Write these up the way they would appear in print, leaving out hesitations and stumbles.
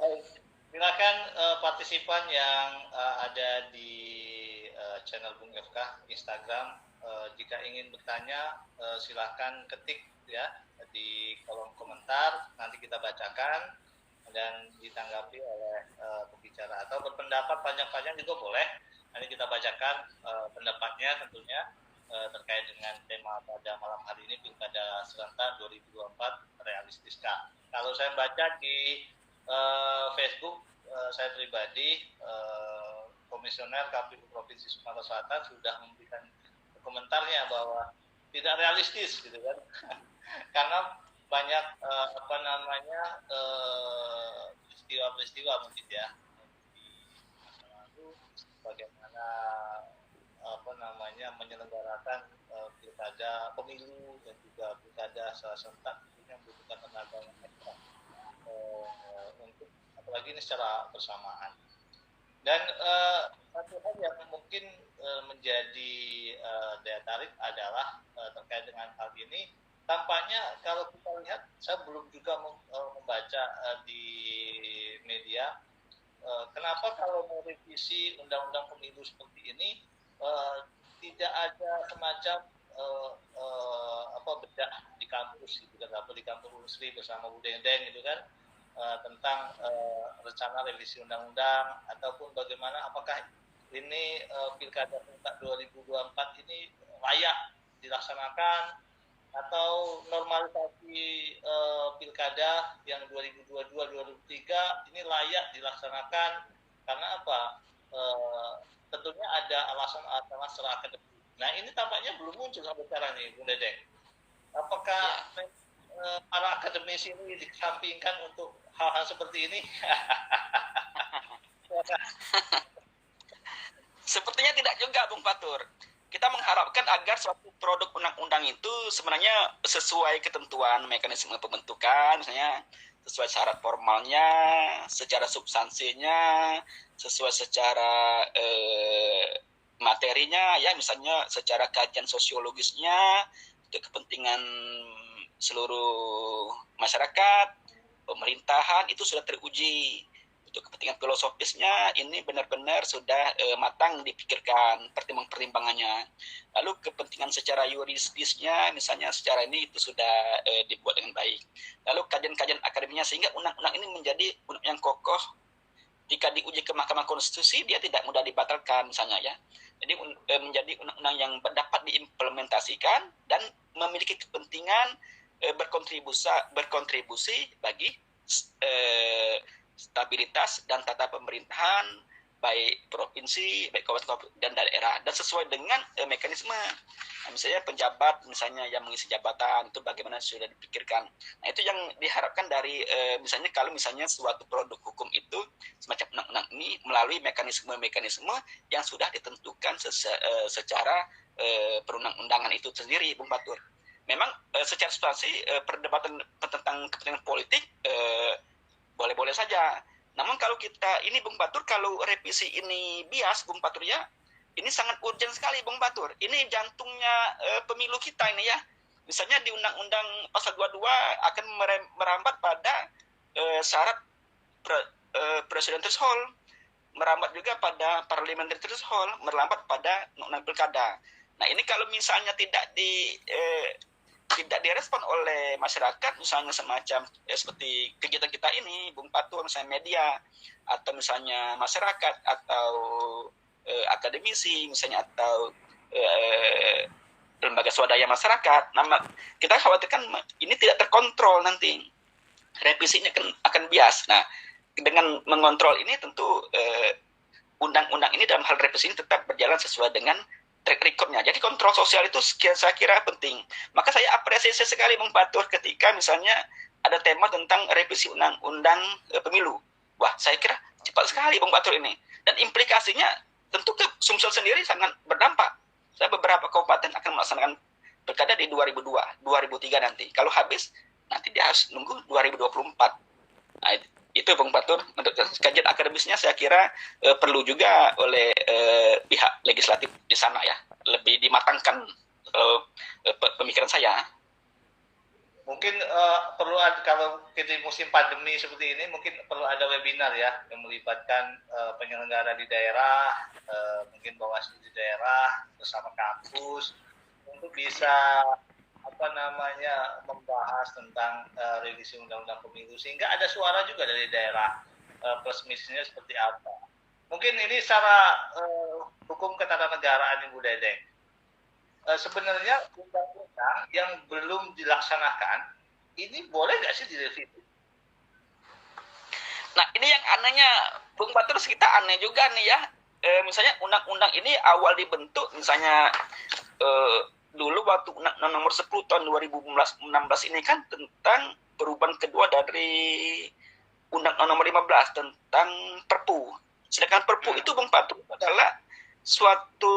Baik. Silakan partisipan yang ada di channel Bung FK Instagram, jika ingin bertanya silakan ketik ya di kolom komentar, nanti kita bacakan dan ditanggapi oleh pembicara, atau berpendapat panjang-panjang juga boleh. Nanti kita bacakan pendapatnya tentunya terkait dengan tema pada malam hari ini, Pilkada Serentak 2024 realistiskah. Kalau saya baca di Facebook saya pribadi, Komisioner KPU Provinsi Sumatera Selatan sudah memberikan komentarnya bahwa tidak realistis gitu kan. Karena banyak peristiwa-peristiwa mungkin ya di masa lalu, bagaimana menyelenggarakan pilkada, pemilu dan juga pilkada serentak yang membutuhkan tenaga yang ekstra untuk apalagi ini secara bersamaan. Dan satu hal yang mungkin menjadi daya tarik adalah terkait dengan hal ini, tampaknya kalau kita lihat, saya belum juga membaca di media, kenapa kalau mau revisi undang-undang pemilu seperti ini tidak ada semacam bedah di kampus gitu kan, atau di kampus Unsri bersama Bu Dendeng gitu kan, tentang rencana revisi undang-undang, ataupun bagaimana apakah ini Pilkada serentak 2024 ini layak dilaksanakan, atau normalisasi Pilkada yang 2022-2023 ini layak dilaksanakan karena apa? Tentunya ada alasan-alasan secara akademik. Nah ini tampaknya belum muncul sampai sekarang nih, Bung Dedeng. Apakah para akademisi ini dikesampingkan untuk hal-hal seperti ini? Sepertinya tidak juga, Bung Fatur. Kita mengharapkan agar suatu produk undang-undang itu sebenarnya sesuai ketentuan mekanisme pembentukan, misalnya sesuai syarat formalnya, secara substansinya, sesuai secara materinya, ya misalnya secara kajian sosiologisnya, untuk kepentingan seluruh masyarakat, pemerintahan itu sudah teruji. Untuk kepentingan filosofisnya ini benar-benar sudah matang dipikirkan pertimbangannya. Lalu kepentingan secara yuridisnya misalnya secara ini itu sudah dibuat dengan baik. Lalu kajian-kajian akademiknya sehingga undang-undang ini menjadi undang yang kokoh. Jika diuji ke Mahkamah Konstitusi dia tidak mudah dibatalkan misalnya ya. Jadi menjadi undang-undang yang dapat diimplementasikan dan memiliki kepentingan berkontribusi bagi stabilitas dan tata pemerintahan baik provinsi, baik kabupaten dan daerah, dan sesuai dengan mekanisme. Nah, misalnya penjabat misalnya yang mengisi jabatan itu bagaimana sudah dipikirkan. Nah itu yang diharapkan dari misalnya kalau misalnya suatu produk hukum itu semacam undang-undang ini melalui mekanisme-mekanisme yang sudah ditentukan secara perundang-undangan itu sendiri, Bung Batur. Memang secara substansi perdebatan tentang kepentingan politik boleh-boleh saja. Namun kalau kita ini Bung Batur, kalau revisi ini bias Bung Batur ya, ini sangat urgent sekali Bung Batur. Ini jantungnya pemilu kita ini ya. Misalnya di Undang-Undang Pasal 22 akan merambat pada syarat presiden threshold, merambat juga pada parliamentary threshold, merambat pada undang-undang pilkada. Nah ini kalau misalnya tidak direspon oleh masyarakat, misalnya semacam seperti kegiatan kita ini, Bung Patur, misalnya media, atau misalnya masyarakat, atau akademisi, misalnya, atau lembaga swadaya masyarakat. Nah, kita khawatirkan ini tidak terkontrol nanti, revisinya akan bias. Nah, dengan mengontrol ini tentu undang-undang ini dalam hal revisi ini tetap berjalan sesuai dengan track record-nya. Jadi kontrol sosial itu saya kira penting. Maka saya apresiasi sekali Bung Batur ketika misalnya ada tema tentang revisi undang-undang pemilu. Wah, saya kira cepat sekali Bung Batur ini. Dan implikasinya tentu ke Sumsel sendiri sangat berdampak. Saya beberapa kabupaten akan melaksanakan pilkada di 2002, 2003 nanti. Kalau habis, nanti dia harus nunggu 2024. Nah, itu Bung Batur, untuk kajian akademisnya saya kira perlu juga oleh pihak legislatif di sana ya, lebih dimatangkan pemikiran saya. Mungkin perlu ada, kalau kita musim pandemi seperti ini mungkin perlu ada webinar ya yang melibatkan penyelenggara di daerah, mungkin Bawaslu di daerah bersama kampus untuk bisa apa namanya membahas tentang revisi undang-undang pemilu sehingga ada suara juga dari daerah plus minusnya seperti apa. Mungkin ini secara hukum ketatanegaraan Ibu Dedeng. Sebenarnya undang-undang yang belum dilaksanakan ini boleh nggak sih direvisi? Nah ini yang anehnya, Bung Batrus, kita aneh juga nih ya. Misalnya undang-undang ini awal dibentuk, misalnya dulu waktu undang nomor 10 tahun 2016 ini kan tentang perubahan kedua dari undang-undang nomor 15 tentang Perpu. Sedangkan Perpu itu Bung Batrus adalah suatu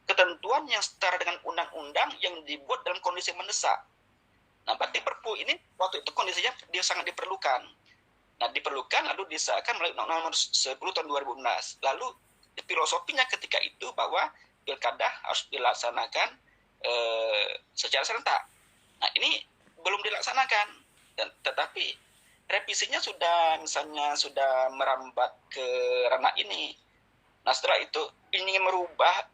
ketentuan yang setara dengan undang-undang yang dibuat dalam kondisi mendesak. Nah, berarti Perpu ini waktu itu kondisinya dia sangat diperlukan. Nah, diperlukan lalu disahkan melalui Undang-Undang Nomor 10 tahun 2016. Lalu filosofinya ketika itu bahwa pilkada harus dilaksanakan secara serentak. Nah, ini belum dilaksanakan. Dan tetapi revisinya sudah misalnya sudah merambat ke ranah ini. Nah, setelah itu ingin merubah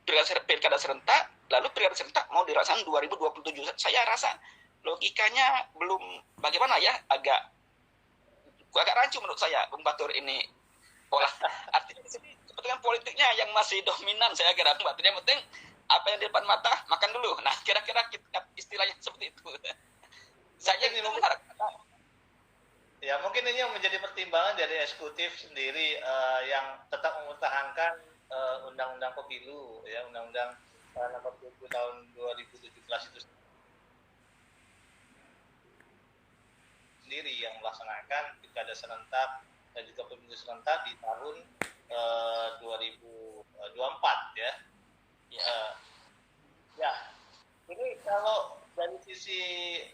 pilkada serentak, lalu pilkada serentak mau dilaksanakan 2027. Saya rasa logikanya belum, bagaimana ya, agak rancu menurut saya, Bung Batur ini. Artinya di sini kepentingan politiknya yang masih dominan, saya kira, Bung Batur. Yang penting apa yang di depan mata makan dulu. Nah, kira-kira istilahnya seperti itu. Saya ini mengharapkan. Ya mungkin ini yang menjadi pertimbangan dari eksekutif sendiri yang tetap mempertahankan undang-undang pemilu, ya undang-undang nomor 20 tahun 2017 itu sendiri yang melaksanakan pilkada serentak dan juga pemilu serentak di tahun 2024 ya. Ya, ini kalau dari sisi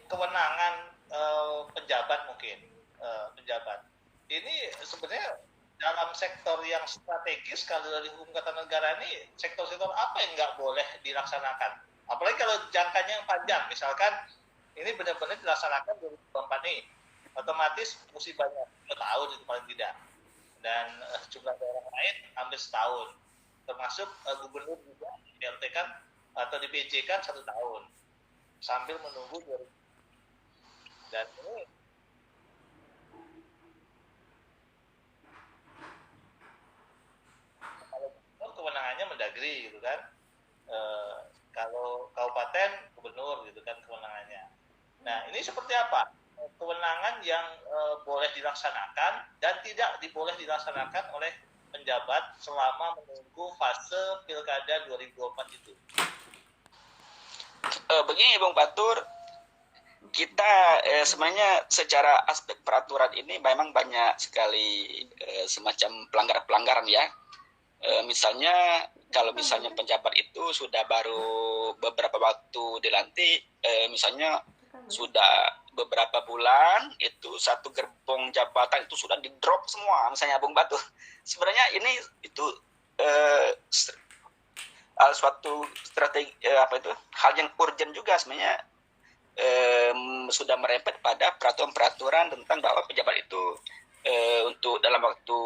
kewenangan penjabat mungkin penjabat ini sebenarnya dalam sektor yang strategis kalau dari hukum ketatanegaraan ini sektor-sektor apa yang nggak boleh dilaksanakan, apalagi kalau jangkanya yang panjang, misalkan ini benar-benar dilaksanakan 2024 nih, otomatis mesti banyak 2 tahun itu paling tidak, dan jumlah daerah lain hampir setahun, termasuk gubernur juga di PLT kan atau di PJ kan 1 tahun sambil menunggu dan ini kewenangannya Mendagri gitu kan, kalau kabupaten gubernur gitu kan kewenangannya. Nah ini seperti apa kewenangan yang boleh dilaksanakan dan tidak boleh dilaksanakan oleh penjabat selama menunggu fase pilkada 2024 itu? Begini Bung Batur, kita sebenarnya secara aspek peraturan ini memang banyak sekali semacam pelanggaran ya. Misalnya kalau misalnya penjabat itu sudah baru beberapa waktu dilantik, misalnya sudah beberapa bulan itu satu gerbong jabatan itu sudah di drop semua, misalnya Bung Batur. Sebenarnya ini itu suatu strategi hal yang urgent juga sebenarnya, sudah merempet pada peraturan-peraturan tentang bahwa pejabat itu untuk dalam waktu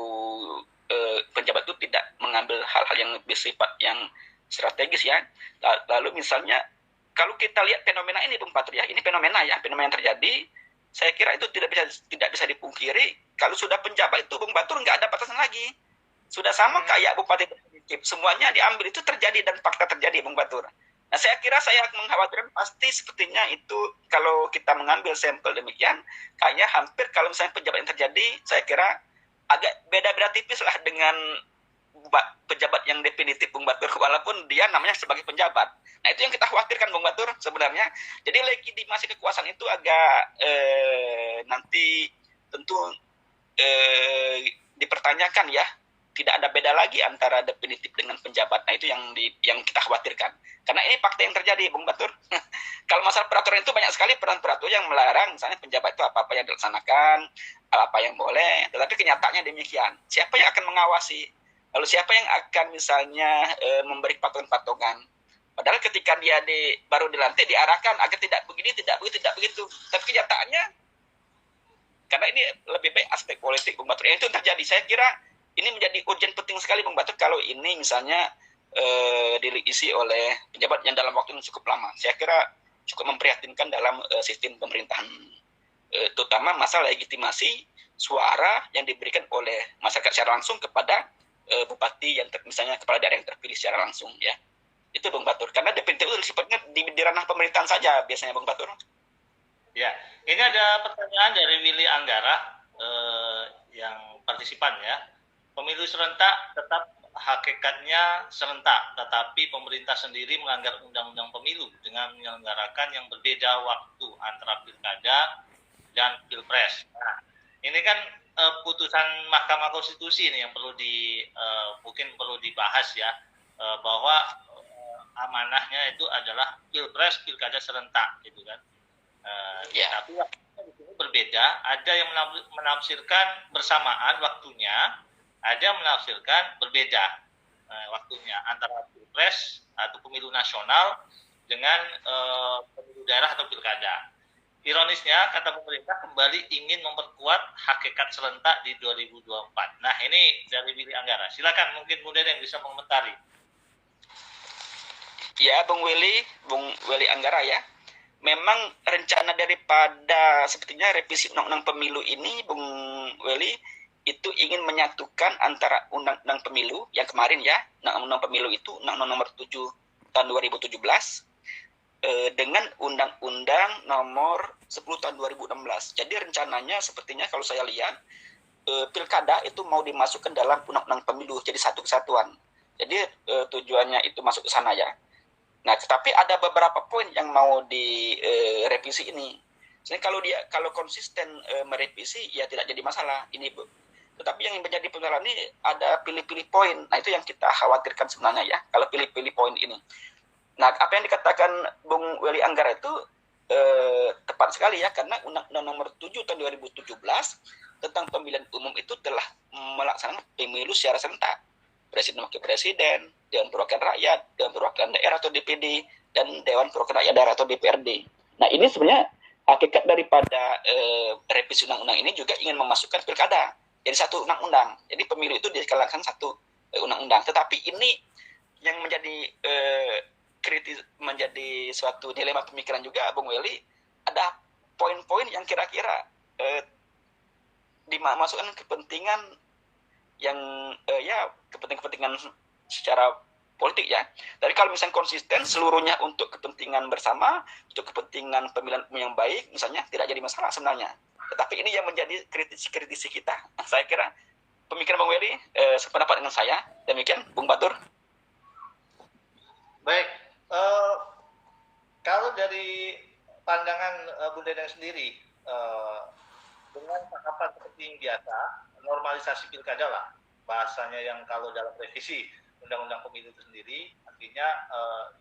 penjabat itu tidak mengambil hal-hal yang bersifat yang strategis ya. Lalu misalnya kalau kita lihat fenomena ini Bung Patri ya, ini fenomena yang terjadi, saya kira itu tidak bisa dipungkiri. Kalau sudah penjabat itu Bung Batur nggak ada batasan lagi, sudah sama kayak bupati, semuanya diambil, itu terjadi dan fakta terjadi Bung Batur. Nah saya kira saya mengkhawatirkan pasti sepertinya itu kalau kita mengambil sampel demikian, kayaknya hampir kalau misalnya penjabat yang terjadi, saya kira agak beda-beda tipis lah dengan pejabat yang definitif Bung Batur, walaupun dia namanya sebagai penjabat. Nah itu yang kita khawatirkan Bung Batur sebenarnya. Jadi legitimasi kekuasaan itu agak nanti tentu dipertanyakan ya. Tidak ada beda lagi antara definitif dengan penjabat. Nah itu yang kita khawatirkan. Karena ini fakta yang terjadi Bung Batur. Kalau masalah peraturan itu banyak sekali peraturan yang melarang misalnya penjabat itu apa-apa yang dilaksanakan, apa yang boleh, tetapi kenyataannya demikian. Siapa yang akan mengawasi? Lalu siapa yang akan misalnya memberi patokan-patokan? Padahal ketika dia baru dilantik diarahkan agar tidak begini, tidak begitu, tidak begitu. Tapi kenyataannya, karena ini lebih baik aspek politik, Bung Batur. Itu terjadi. Saya kira ini menjadi urgent penting sekali, Bung Batur, kalau ini misalnya diisi oleh pejabat yang dalam waktu yang cukup lama. Saya kira cukup memprihatinkan dalam sistem pemerintahan, terutama masalah legitimasi suara yang diberikan oleh masyarakat secara langsung kepada bupati yang misalnya kepala daerah yang terpilih secara langsung, ya. Itu Bung Batur. Karena DPT itu sifatnya di ranah pemerintahan saja biasanya, Bung Batur. Ya, ini ada pertanyaan dari Willy Anggara yang partisipan, ya. Pemilu serentak tetap hakikatnya serentak, tetapi pemerintah sendiri melanggar undang-undang pemilu dengan menyelenggarakan yang berbeda waktu antara pilkada dan pilpres. Nah, ini kan putusan Mahkamah Konstitusi ini yang mungkin perlu dibahas, ya, bahwa amanahnya itu adalah pilpres pilkada serentak, gitu kan. Tapi waktunya di sini berbeda. Ada yang menafsirkan bersamaan waktunya, ada yang menafsirkan berbeda waktunya antara pilpres atau pemilu nasional dengan pemilu daerah atau pilkada. Ironisnya, kata pemerintah kembali ingin memperkuat hakikat serentak di 2024. Nah, ini dari Willy Anggara. Silakan, mungkin Bung Dedeng bisa mengomentari. Ya, Bung Willy Anggara, ya. Memang rencana daripada sepertinya revisi undang-undang pemilu ini, Bung Willy, itu ingin menyatukan antara undang-undang pemilu yang kemarin, ya, undang-undang pemilu itu undang-undang nomor 7 tahun 2017 dengan undang-undang nomor 10 tahun 2016. Jadi rencananya sepertinya kalau saya lihat pilkada itu mau dimasukkan dalam undang-undang pemilu jadi satu kesatuan. Jadi tujuannya itu masuk ke sana, ya. Nah, tetapi ada beberapa poin yang mau direvisi ini. Jadi kalau konsisten merevisi, ya tidak jadi masalah ini, Bu. Tetapi yang menjadi persoalan ini ada pilih-pilih poin. Nah, itu yang kita khawatirkan sebenarnya, ya, kalau pilih-pilih poin ini. Nah, apa yang dikatakan Bung Willy Anggara itu tepat sekali, ya, karena Undang-Undang nomor 7 tahun 2017 tentang pemilihan umum itu telah melaksanakan pemilu secara serentak. Presiden Wakil Presiden, Dewan Perwakilan Rakyat, Dewan Perwakilan Daerah atau DPD, dan Dewan Perwakilan Rakyat Daerah atau DPRD. Nah, ini sebenarnya hakikat daripada revisi undang-undang ini juga ingin memasukkan pilkada jadi satu undang-undang. Jadi pemilu itu dikeluarkan satu undang-undang. Tetapi ini yang menjadi menjadi suatu dilema pemikiran juga, Bung Willy, ada poin-poin yang kira-kira dimasukkan kepentingan yang kepentingan secara politik, ya. Jadi kalau misalnya konsisten seluruhnya untuk kepentingan bersama, untuk kepentingan pemilihan umum yang baik, misalnya tidak jadi masalah sebenarnya. Tetapi ini yang menjadi kritisi kita. Nah, saya kira pemikiran Bung Willy sependapat dengan saya. Demikian, Bung Batur. Baik, kalau dari pandangan Bung Dedeng sendiri, dengan tahapan seperti yang biasa, normalisasi pilkada lah bahasanya, yang kalau dalam revisi Undang-Undang Pemilu itu sendiri, artinya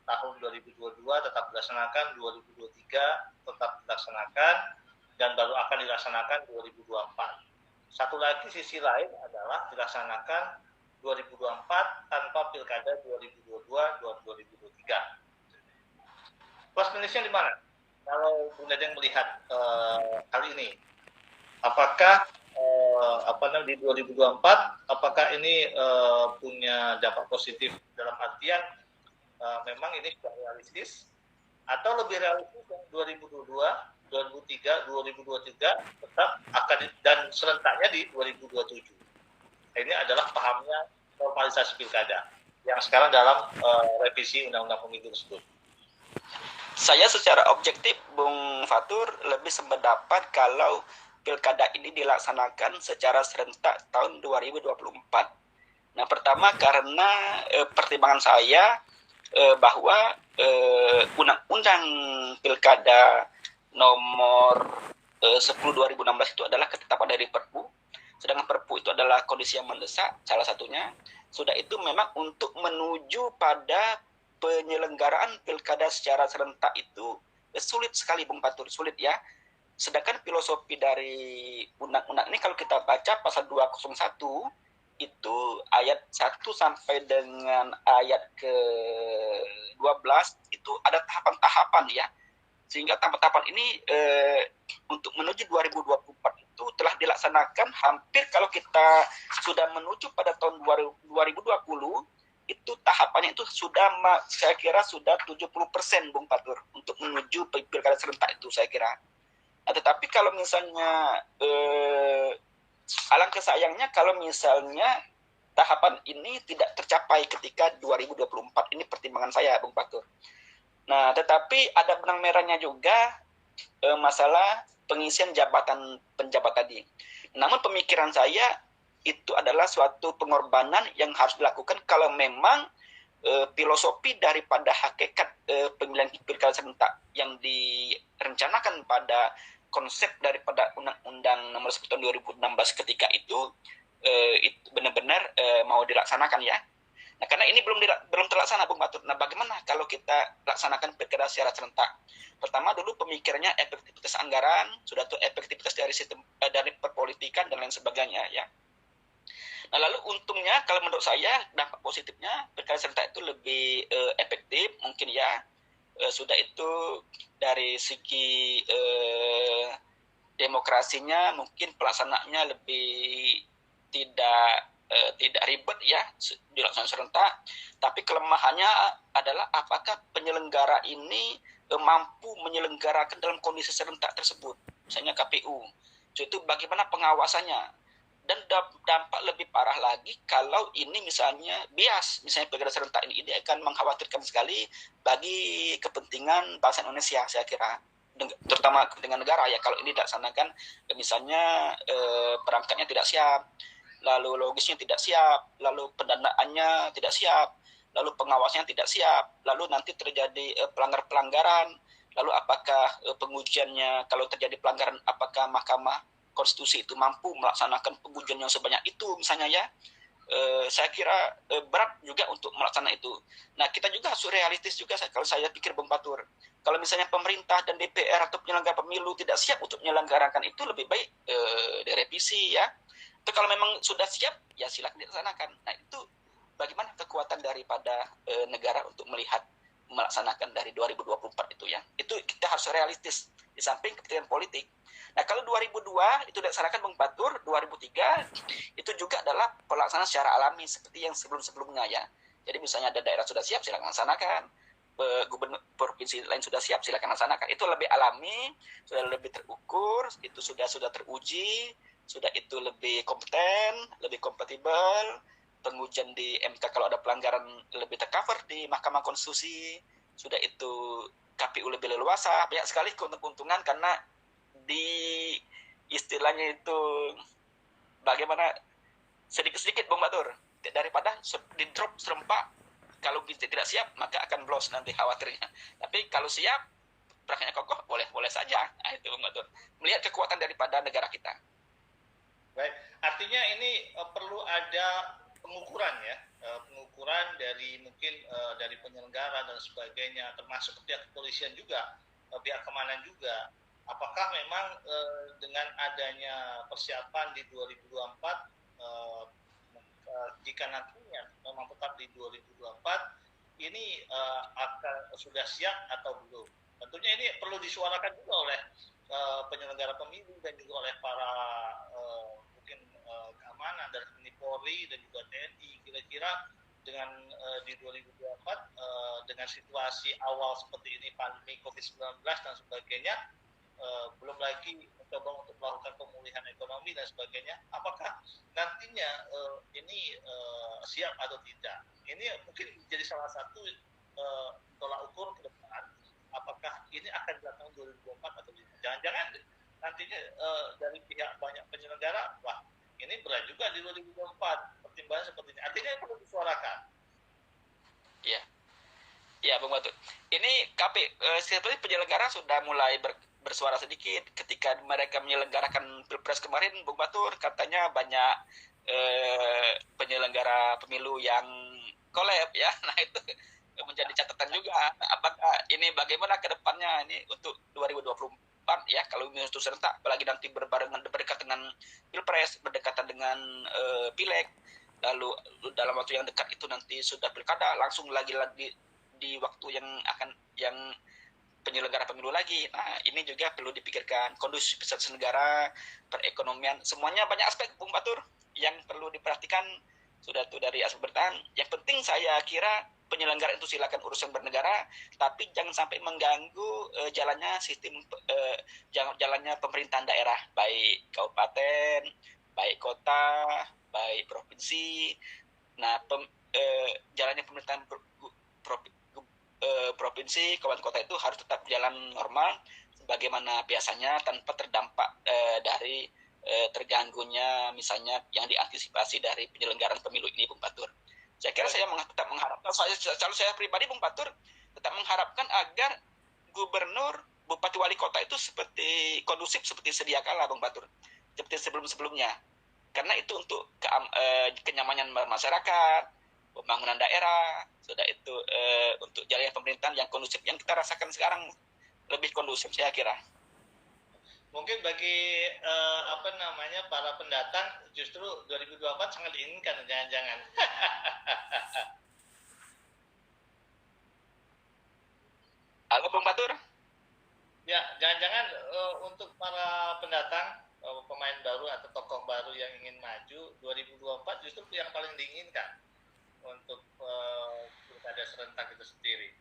tahun 2022 tetap dilaksanakan, 2023 tetap dilaksanakan, dan baru akan dilaksanakan 2024. Satu lagi sisi lain adalah dilaksanakan 2024 tanpa pilkada 2022-2023. Plus minusnya di mana? Kalau Bung Dedeng melihat hal ini, apakah di 2024, apakah ini punya dampak positif dalam artian memang ini sudah realistis, atau lebih realistis yang 2022, 2023, 2023 tetap akan dan serentaknya di 2027. Ini adalah pahamnya normalisasi pilkada yang sekarang dalam revisi Undang-Undang Pemilu tersebut. Saya secara objektif, Bung Fatur, lebih sependapat kalau pilkada ini dilaksanakan secara serentak tahun 2024. Nah, pertama karena pertimbangan saya bahwa Undang-Undang Pilkada nomor 10 2016 itu adalah ketetapan dari Perpu, sedangkan Perpu itu adalah kondisi yang mendesak, salah satunya. Sudah itu memang untuk menuju pada penyelenggaraan pilkada secara serentak itu sulit sekali, Bung Fatur, sulit, ya. Sedangkan filosofi dari undang-undang ini kalau kita baca pasal 201 itu ayat 1 sampai dengan ayat ke-12 itu ada tahapan-tahapan ya. Sehingga tahapan-tahapan ini untuk menuju 2024 itu telah dilaksanakan hampir kalau kita sudah menuju pada tahun 2020 itu tahapannya itu sudah saya kira sudah 70% Bung Fatur untuk menuju pilkada serentak itu saya kira. Nah, tetapi kalau misalnya alangkah sayangnya kalau misalnya tahapan ini tidak tercapai ketika 2024. Ini pertimbangan saya, Bung Fatur. Nah, tetapi ada benang merahnya juga masalah pengisian jabatan penjabat tadi. Namun pemikiran saya itu adalah suatu pengorbanan yang harus dilakukan kalau memang filosofi daripada hakikat pemilihan pilkada serentak yang direncanakan pada konsep daripada Undang-Undang Nomor 10 Tahun 2016 ketika itu benar-benar mau dilaksanakan ya. Nah, karena ini belum terlaksana, Bung Batur. Nah, bagaimana kalau kita laksanakan pilkada secara serentak? Pertama dulu pemikirannya efektivitas anggaran, sudah tuh efektivitas dari sistem dari perpolitikan dan lain sebagainya ya. Nah, lalu untungnya kalau menurut saya dampak positifnya pilkada serentak itu lebih efektif mungkin ya. Sudah itu dari segi demokrasinya mungkin pelaksanaannya lebih tidak ribet ya dilaksanakan serentak. Tapi kelemahannya adalah apakah penyelenggara ini mampu menyelenggarakan dalam kondisi serentak tersebut, misalnya KPU. So, itu bagaimana pengawasannya? Dan dampak lebih parah lagi kalau ini misalnya bias, misalnya pilkada serentak ini akan mengkhawatirkan sekali bagi kepentingan bangsa Indonesia saya kira, terutama kepentingan negara ya. Kalau ini dilaksanakan misalnya perangkatnya tidak siap, lalu logisnya tidak siap, lalu pendanaannya tidak siap, lalu pengawasnya tidak siap, lalu nanti terjadi pelanggaran, lalu apakah pengujiannya kalau terjadi pelanggaran apakah Mahkamah Konstitusi itu mampu melaksanakan pengujian yang sebanyak itu misalnya ya. Saya kira berat juga untuk melaksanakan itu. Nah, kita juga harus realistis juga kalau saya pikir Bung Batur. Kalau misalnya pemerintah dan DPR atau penyelenggara pemilu tidak siap untuk menyelenggarakan itu, lebih baik direvisi ya. Itu kalau memang sudah siap ya silakan dilaksanakan. Nah, itu bagaimana kekuatan daripada negara untuk melihat melaksanakan dari 2024 itu ya. Itu kita harus realistis di samping kepentingan politik. Nah, kalau 2002 itu dilaksanakan Bung Batur, 2003 itu juga adalah pelaksanaan secara alami seperti yang sebelum-sebelumnya ya. Jadi misalnya ada daerah sudah siap silakan laksanakan, gubernur provinsi lain sudah siap silakan laksanakan. Itu lebih alami, sudah lebih terukur, itu sudah teruji, sudah itu lebih kompeten, lebih kompatibel. Pengujian di MK kalau ada pelanggaran lebih tercover di Mahkamah Konstitusi, sudah itu KPU lebih leluasa, banyak sekali keuntungan karena di istilahnya itu bagaimana sedikit-sedikit Bung Batur daripada di drop serempak. Kalau kita tidak siap maka akan blos nanti khawatirnya, tapi kalau siap prakteknya kokoh boleh saja. Nah, itu Bung Batur melihat kekuatan daripada negara kita. Baik, artinya ini perlu ada pengukuran ya, pengukuran dari mungkin dari penyelenggara dan sebagainya, termasuk pihak kepolisian juga, pihak keamanan juga. Apakah memang dengan adanya persiapan di 2024 jika nantinya memang tetap di 2024 ini akan sudah siap atau belum? Tentunya ini perlu disuarakan juga oleh penyelenggara pemilu dan juga oleh para mungkin keamanan dari Polri dan juga TNI. Kira-kira dengan di 2024 dengan situasi awal seperti ini, pandemi COVID-19 dan sebagainya, belum lagi mencoba untuk melakukan pemulihan ekonomi dan sebagainya, apakah nantinya ini siap atau tidak? Ini mungkin menjadi salah satu tolak ukur ke depan, apakah ini akan dilakukan 2024 atau tidak. Jangan-jangan nantinya dari pihak banyak penyelenggara, wah ini berat juga di 2024, pertimbangan seperti ini. Artinya perlu disuarakan. Ya, Bung Batu. Ini seperti penyelenggara sudah mulai bersuara sedikit ketika mereka menyelenggarakan Pilpres kemarin, Bung Batur, katanya banyak penyelenggara pemilu yang kolab ya. Nah, itu menjadi catatan juga. Apakah ini bagaimana ke depannya ini untuk 2024 ya, kalau itu serentak, apalagi nanti berdekatan dengan Pilpres, berdekatan dengan Pileg. lalu dalam waktu yang dekat itu nanti sudah pilkada, langsung lagi di waktu yang penyelenggara pemilu lagi. Nah, ini juga perlu dipikirkan. Kondusivitas negara, perekonomian, semuanya banyak aspek, Bung Batur, yang perlu diperhatikan. Sudah tuh dari aspek bertahan. Yang penting saya kira penyelenggara itu silakan urusan bernegara, tapi jangan sampai mengganggu jalannya sistem jalannya pemerintahan daerah, baik kabupaten, baik kota, baik provinsi. Nah, jalannya pemerintahan provinsi, kabupaten kota itu harus tetap jalan normal sebagaimana biasanya tanpa terdampak dari terganggunya misalnya yang diantisipasi dari penyelenggaraan pemilu ini, Bung Batur. Saya kira saya tetap mengharapkan, kalau saya pribadi, Bung Batur, tetap mengharapkan agar gubernur, bupati, wali kota itu seperti kondusif seperti sedia kala, Bung Batur, seperti sebelum-sebelumnya. Karena itu untuk kenyamanan masyarakat, pembangunan daerah, sudah itu untuk jalannya pemerintahan yang kondusif yang kita rasakan sekarang lebih kondusif, saya kira. Mungkin bagi para pendatang justru 2024 sangat diinginkan, jangan-jangan. Halo Bung Batur. Ya, jangan-jangan untuk para pendatang, pemain baru atau tokoh baru yang ingin maju 2024 justru yang paling diinginkan untuk pilkada serentak itu sendiri.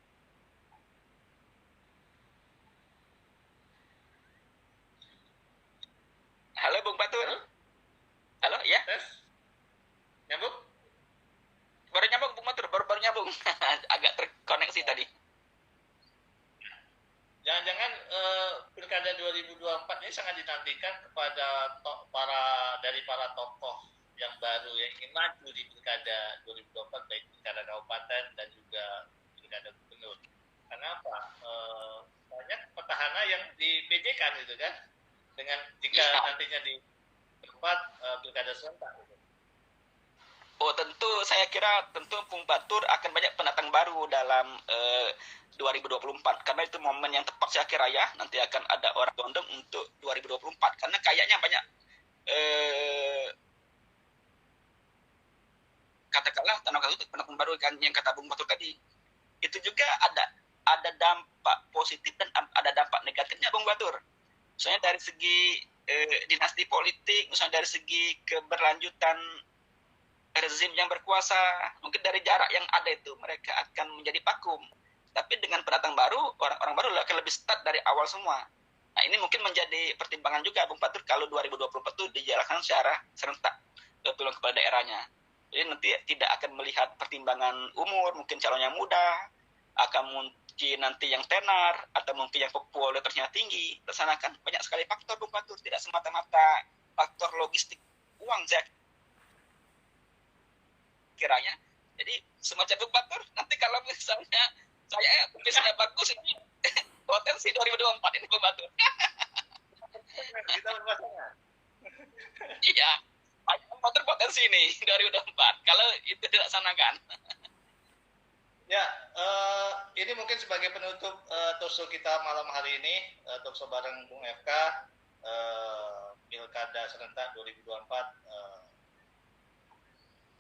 Halo Bung Batur. Halo ya. Tes. Nyambung? Baru nyambung Bung Batur, baru nyambung. Agak terkoneksi tadi. Jangan-jangan pilkada 2024 ini sangat dinantikan kepada para tokoh yang baru yang ingin maju di pilkada 2024, baik pilkada kabupaten dan juga pilkada gubernur. Kenapa? Banyak petahana yang di PJ kan gitu kan, dengan jika nantinya di tempat pilkada serentak. Gitu. Oh tentu, saya kira tentu Bung Batur akan banyak pendatang baru dalam 2024 karena itu momen yang tepat saya kira ya, nanti akan ada orang gondong untuk 2024 karena kayaknya banyak katakanlah pendatang baru kan yang kata Bung Batur tadi, itu juga ada dampak positif dan ada dampak negatifnya Bung Batur. Misalnya dari segi dinasti politik, misalnya dari segi keberlanjutan rezim yang berkuasa, mungkin dari jarak yang ada itu mereka akan menjadi vakum. Tapi dengan pendatang baru, orang-orang baru akan lebih start dari awal semua. Nah ini mungkin menjadi pertimbangan juga Bung Batur kalau 2024 itu dijalankan secara serentak pilihan kepala daerahnya. Jadi nanti tidak akan melihat pertimbangan umur, mungkin calonnya muda, akan mungkin nanti yang tenar, atau mungkin yang popularitasnya tinggi. Laksanakan banyak sekali faktor Bung Batur, tidak semata-mata faktor logistik uang saya kiranya. Jadi semacam Bung Batur, nanti kalau misalnya saya tulisnya bagus ini potensi 2024 ini Bung Batur. Kita berpasangan. Iya, Bung Batur potensi ini 2024 kalau itu dilaksanakan. Ya, ini mungkin sebagai penutup talkshow kita malam hari ini, talkshow bareng Bung FK, Pilkada Serentak 2024.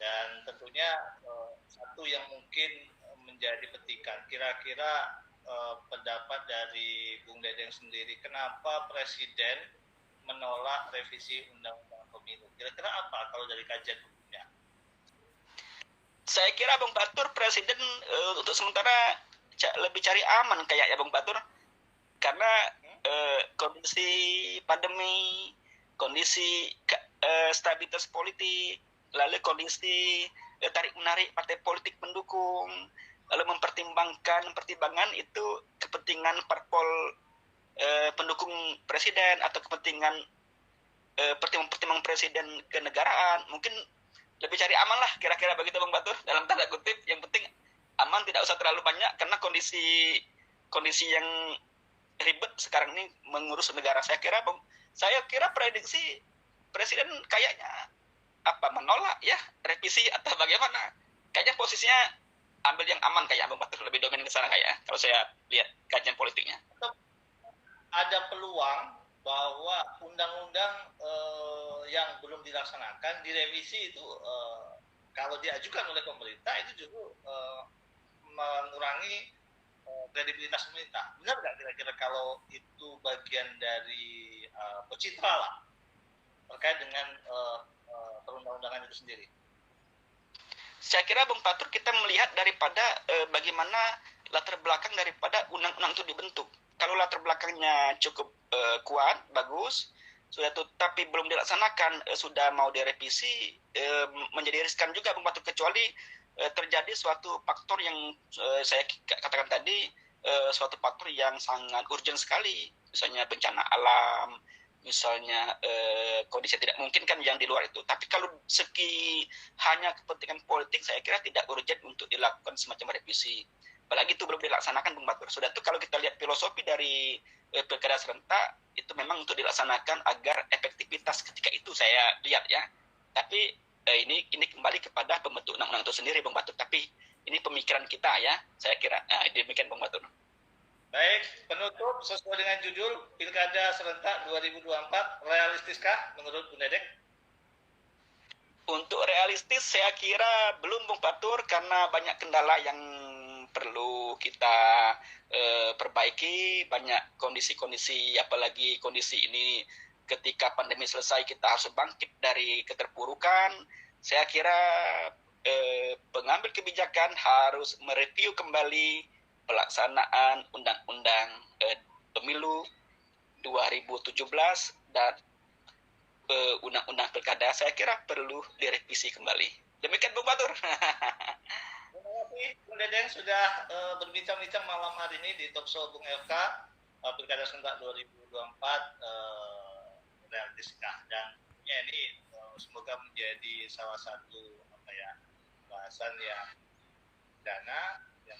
Dan tentunya satu yang mungkin menjadi petikan, kira-kira pendapat dari Bung Dedeng sendiri, kenapa Presiden menolak revisi Undang-Undang Pemilu? Kira-kira apa kalau dari kajian hukumnya? Saya kira Bung Batur, Presiden untuk sementara lebih cari aman kayaknya Bung Batur, karena kondisi pandemi, kondisi stabilitas politik, lalu kondisi tarik-menarik partai politik pendukung, lalu pertimbangan itu kepentingan parpol pendukung presiden atau kepentingan pertimbangan presiden kenegaraan, mungkin lebih cari aman lah kira-kira begitu Bang Batur, dalam tanda kutip. Yang penting aman, tidak usah terlalu banyak karena kondisi yang ribet sekarang ini mengurus negara. Saya kira prediksi presiden kayaknya menolak ya revisi atau bagaimana. Kayaknya posisinya ambil yang aman kayak Bang Batur, lebih dominan ke sana kayak kalau saya lihat kajian politiknya. Ada peluang bahwa undang-undang yang belum dilaksanakan direvisi itu kalau diajukan oleh pemerintah itu justru mengurangi kredibilitas pemerintah. Benar nggak kira-kira kalau itu bagian dari pencitraan lah terkait dengan perundang-undangan itu sendiri? Saya kira Bung Patur kita melihat daripada bagaimana latar belakang daripada undang-undang itu dibentuk. Kalau latar belakangnya cukup kuat, bagus, sudah tapi belum dilaksanakan, sudah mau direvisi, menjadi riskan juga Bung Patur, kecuali terjadi suatu faktor yang saya katakan tadi, suatu faktor yang sangat urgent sekali, misalnya bencana alam, misalnya kondisi tidak mungkin kan yang di luar itu. Tapi kalau segi hanya kepentingan politik, saya kira tidak urgent untuk dilakukan semacam revisi. Apalagi itu belum dilaksanakan, Bung Batur. Sudah itu kalau kita lihat filosofi dari pilkada serentak, itu memang untuk dilaksanakan agar efektivitas ketika itu saya lihat ya. Tapi ini kembali kepada pembentuk undang-undang itu sendiri, Bung Batur. Tapi ini pemikiran kita ya, saya kira. Demikian, Bung Batur. Baik, penutup sesuai dengan judul Pilkada Serentak 2024, realistiskah menurut Bu Dedek? Untuk realistis saya kira belum, Bung Patur, karena banyak kendala yang perlu kita perbaiki, banyak kondisi-kondisi, apalagi kondisi ini ketika pandemi selesai kita harus bangkit dari keterpurukan. Saya kira pengambil kebijakan harus mereview kembali pelaksanaan undang-undang pemilu 2017 dan undang-undang pilkada, saya kira perlu direvisi kembali. Demikian, Bung Batur. Terima kasih Bung Dedeng sudah berbincang-bincang malam hari ini di Talk Show Bung FK Pilkada Serentak 2024 realistiskah, dan ini semoga menjadi salah satu bahasan yang dana yang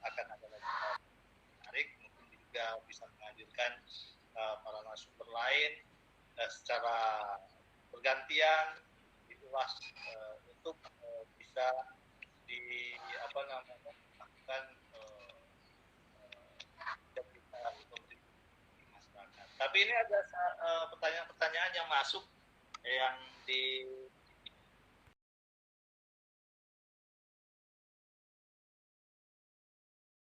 akan ada lagi menarik, mungkin juga bisa menghadirkan para narasumber lain secara bergantian diulas untuk bisa lakukan kita masyarakat. Tapi ini ada pertanyaan-pertanyaan yang masuk yang di